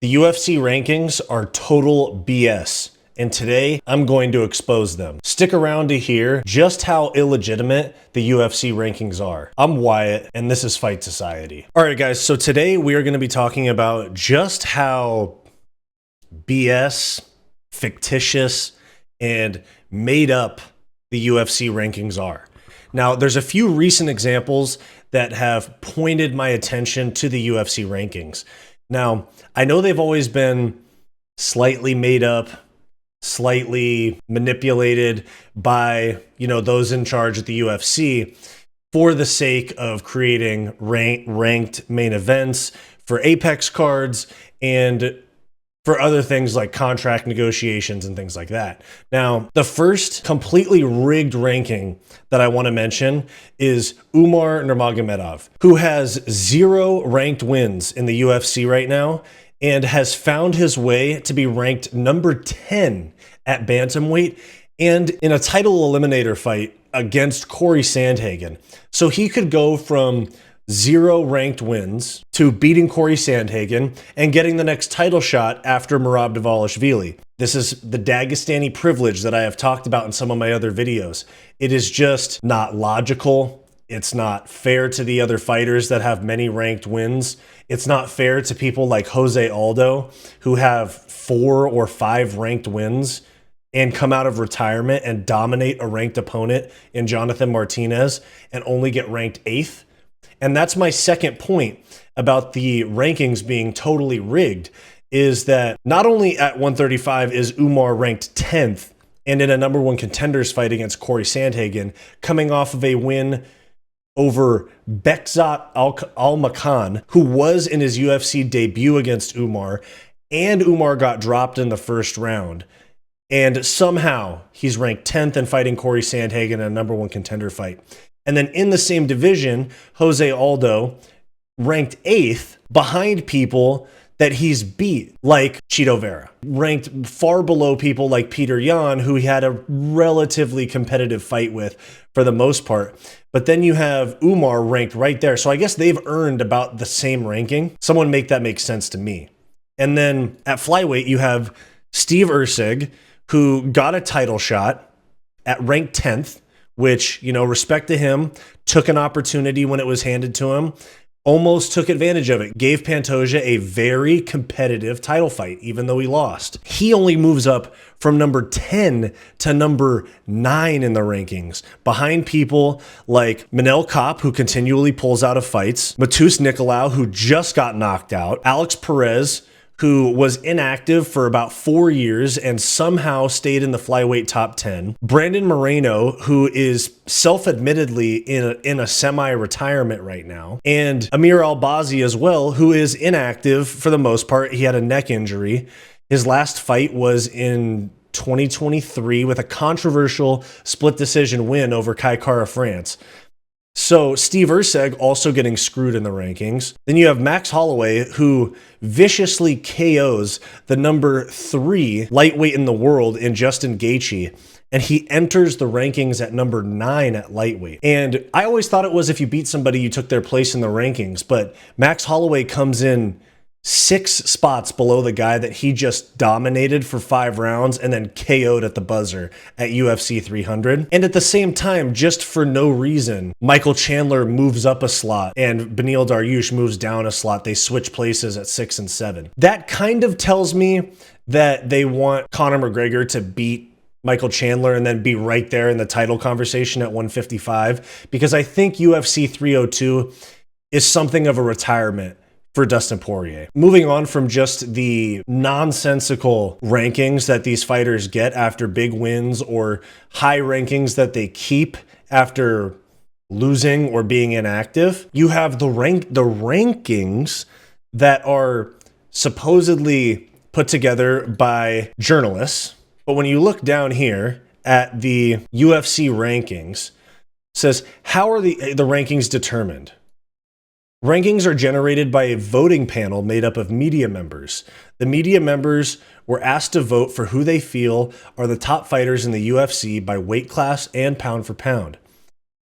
The UFC rankings are total BS, and today I'm going to expose them. Stick around to hear just how illegitimate the UFC rankings are. I'm Wyatt, and this is Fight Society. All right, guys, so today we are going to be talking about just how BS, fictitious, and made up the UFC rankings are. Now, there's a few recent examples that have pointed my attention to the UFC rankings. Now, I know they've always been slightly made up, slightly manipulated by, those in charge at the UFC for the sake of creating ranked main events for Apex cards and for other things like contract negotiations and things like that. Now, the first completely rigged ranking that I want to mention is Umar Nurmagomedov, who has 0 ranked wins in the UFC right now and has found his way to be ranked number 10 at bantamweight and in a title eliminator fight against Corey Sandhagen. So he could go from 0 ranked wins to beating Corey Sandhagen and getting the next title shot after Merab Dvalishvili. This is the Dagestani privilege that I have talked about in some of my other videos. It is just not logical. It's not fair to the other fighters that have many ranked wins. It's not fair to people like Jose Aldo who have 4 or 5 ranked wins and come out of retirement and dominate a ranked opponent in Jonathan Martinez and only get ranked 8th. And that's my second point about the rankings being totally rigged, is that not only at 135 is Umar ranked 10th and in a number 1 contenders fight against Corey Sandhagen, coming off of a win over Bekzat Al-Makan, who was in his UFC debut against Umar, and Umar got dropped in the first round. And somehow he's ranked 10th and fighting Corey Sandhagen in a number 1 contender fight. And then in the same division, Jose Aldo ranked 8th behind people that he's beat, like Chito Vera, ranked far below people like Peter Yan, who he had a relatively competitive fight with for the most part. But then you have Umar ranked right there. So I guess they've earned about the same ranking. Someone make that make sense to me. And then at flyweight, you have Steve Erceg, who got a title shot at ranked 10th, which, respect to him, took an opportunity when it was handed to him, almost took advantage of it, gave Pantoja a very competitive title fight, even though he lost. He only moves up from number 10 to number 9 in the rankings, behind people like Manel Kape, who continually pulls out of fights, Matus Nicolau, who just got knocked out, Alex Perez, who was inactive for about 4 years and somehow stayed in the flyweight top 10. Brandon Moreno, who is self-admittedly in a semi-retirement right now. And Amir Albazi as well, who is inactive for the most part. He had a neck injury. His last fight was in 2023 with a controversial split decision win over Kai Kara France. So Steve Erceg also getting screwed in the rankings. Then you have Max Holloway, who viciously KOs the number 3 lightweight in the world in Justin Gaethje, and he enters the rankings at number 9 at lightweight. And I always thought it was if you beat somebody, you took their place in the rankings, but Max Holloway comes in 6 spots below the guy that he just dominated for 5 rounds and then KO'd at the buzzer at UFC 300. And at the same time, just for no reason, Michael Chandler moves up a slot and Beneil Dariush moves down a slot. They switch places at 6 and 7. That kind of tells me that they want Conor McGregor to beat Michael Chandler and then be right there in the title conversation at 155, because I think UFC 302 is something of a retirement for Dustin Poirier. Moving on from just the nonsensical rankings that these fighters get after big wins or high rankings that they keep after losing or being inactive, you have the rankings that are supposedly put together by journalists. But when you look down here at the UFC rankings, it says, how are the rankings determined? Rankings are generated by a voting panel made up of media members. The media members were asked to vote for who they feel are the top fighters in the UFC by weight class and pound for pound.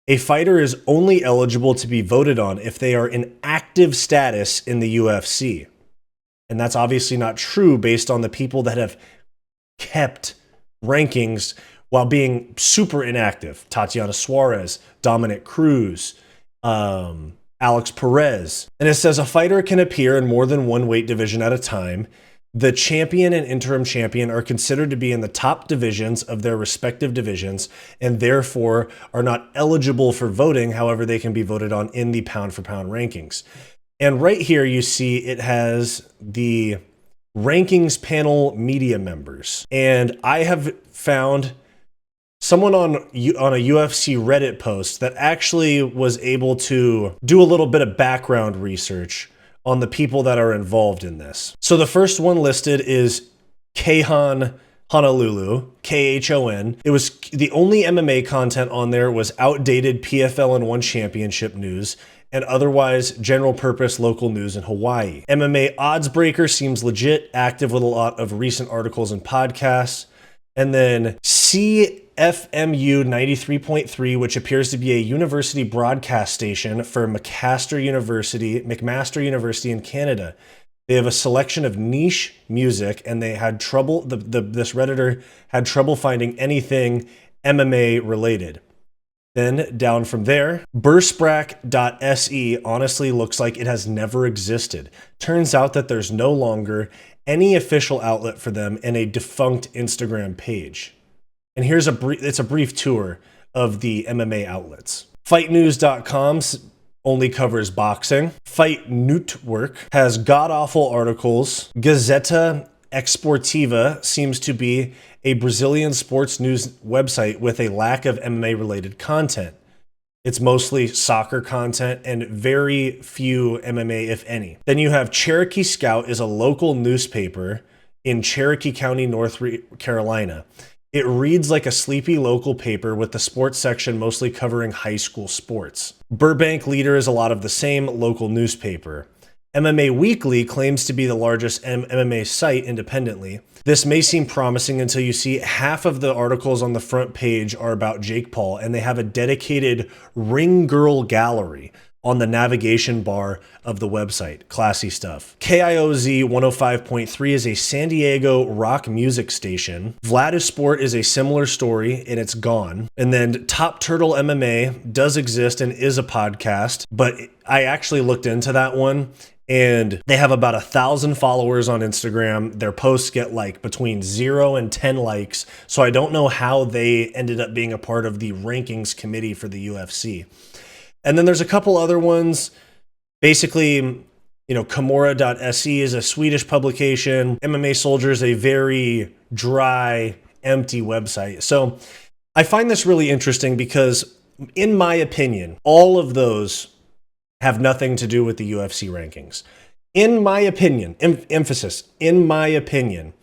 A fighter is only eligible to be voted on if they are in active status in the UFC. And that's obviously not true based on the people that have kept rankings while being super inactive. Tatiana Suarez, Dominic Cruz, Alex Perez. And it says a fighter can appear in more than one weight division at a time. The champion and interim champion are considered to be in the top divisions of their respective divisions and therefore are not eligible for voting. However, they can be voted on in the pound for pound rankings. And right here, you see it has the rankings panel media members. And I have found someone on a UFC Reddit post that actually was able to do a little bit of background research on the people that are involved in this. So the first one listed is Kayhan Honolulu, Khon. It was the only MMA content on there was outdated PFL and One Championship news and otherwise general purpose local news in Hawaii. MMA Odds Breaker seems legit, active with a lot of recent articles and podcasts. And then CFMU 93.3, which appears to be a university broadcast station for McMaster University in Canada. They have a selection of niche music, and they had trouble. This Redditor had trouble finding anything MMA related. Then down from there, Bursprack.se honestly looks like it has never existed. Turns out that there's no longer any official outlet for them and a defunct Instagram page. And here's it's a brief tour of the MMA outlets. FightNews.com only covers boxing. Fight Network has god-awful articles. Gazeta Esportiva seems to be a Brazilian sports news website with a lack of MMA-related content. It's mostly soccer content and very few MMA, if any. Then you have Cherokee Scout is a local newspaper in Cherokee County, North Carolina. It reads like a sleepy local paper with the sports section mostly covering high school sports. Burbank Leader is a lot of the same local newspaper. MMA Weekly claims to be the largest MMA site independently. This may seem promising until you see half of the articles on the front page are about Jake Paul, and they have a dedicated Ring Girl gallery on the navigation bar of the website. Classy stuff. KIOZ 105.3 is a San Diego rock music station. Vladisport is a similar story, and it's gone. And then Top Turtle MMA does exist and is a podcast, but I actually looked into that one. And they have about 1,000 followers on Instagram. Their posts get like between 0 and 10 likes. So I don't know how they ended up being a part of the rankings committee for the UFC. And then there's a couple other ones. Basically, Kimura.se is a Swedish publication. MMA Soldier is a very dry, empty website. So I find this really interesting because, in my opinion, all of those have nothing to do with the UFC rankings. In my opinion, emphasis, in my opinion,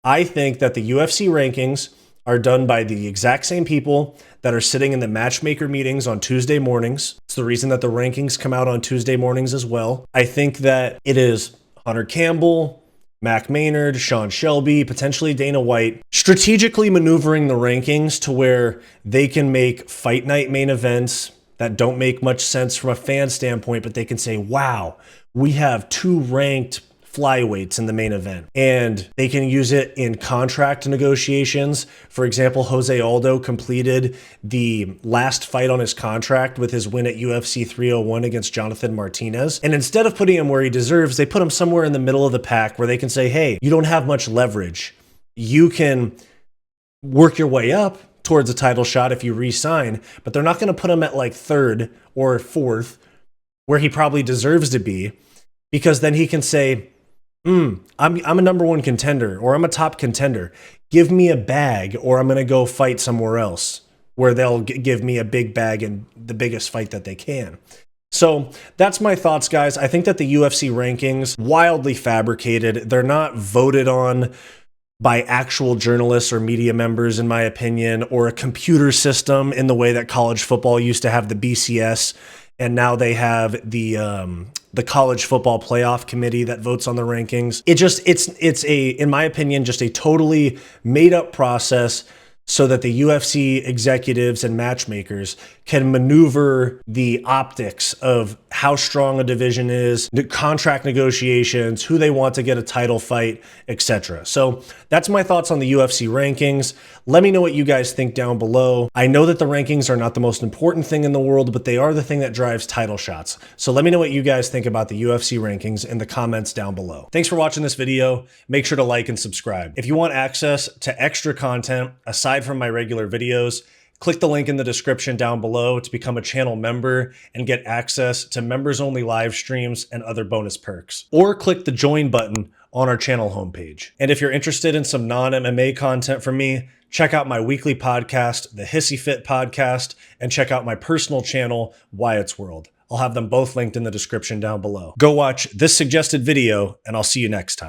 I think that the UFC rankings are done by the exact same people that are sitting in the matchmaker meetings on Tuesday mornings. It's the reason that the rankings come out on Tuesday mornings as well. I think that it is Hunter Campbell, Mac Maynard, Sean Shelby, potentially Dana White, strategically maneuvering the rankings to where they can make fight night main events that don't make much sense from a fan standpoint, but they can say, wow, we have 2 ranked flyweights in the main event. And they can use it in contract negotiations. For example, Jose Aldo completed the last fight on his contract with his win at UFC 301 against Jonathan Martinez. And instead of putting him where he deserves, they put him somewhere in the middle of the pack where they can say, hey, you don't have much leverage. You can work your way up towards a title shot if you re-sign, but they're not going to put him at like 3rd or 4th where he probably deserves to be, because then he can say, I'm a number 1 contender, or I'm a top contender. Give me a bag, or I'm going to go fight somewhere else where they'll give me a big bag and the biggest fight that they can. So that's my thoughts, guys. I think that the UFC rankings, wildly fabricated. They're not voted on by actual journalists or media members, in my opinion, or a computer system in the way that college football used to have the BCS, and now they have the college football playoff committee that votes on the rankings. It's in my opinion, just a totally made up process so that the UFC executives and matchmakers can maneuver the optics of how strong a division is, the contract negotiations, who they want to get a title fight, etc. So that's my thoughts on the UFC rankings. Let me know what you guys think down below. I know that the rankings are not the most important thing in the world, but they are the thing that drives title shots. So let me know what you guys think about the UFC rankings in the comments down below. Thanks for watching this video. Make sure to like and subscribe. If you want access to extra content aside from my regular videos, click the link in the description down below to become a channel member and get access to members-only live streams and other bonus perks. Or click the join button on our channel homepage. And if you're interested in some non-MMA content from me, check out my weekly podcast, the Hissyfit podcast, and check out my personal channel, Wyatt's World. I'll have them both linked in the description down below. Go watch this suggested video, and I'll see you next time.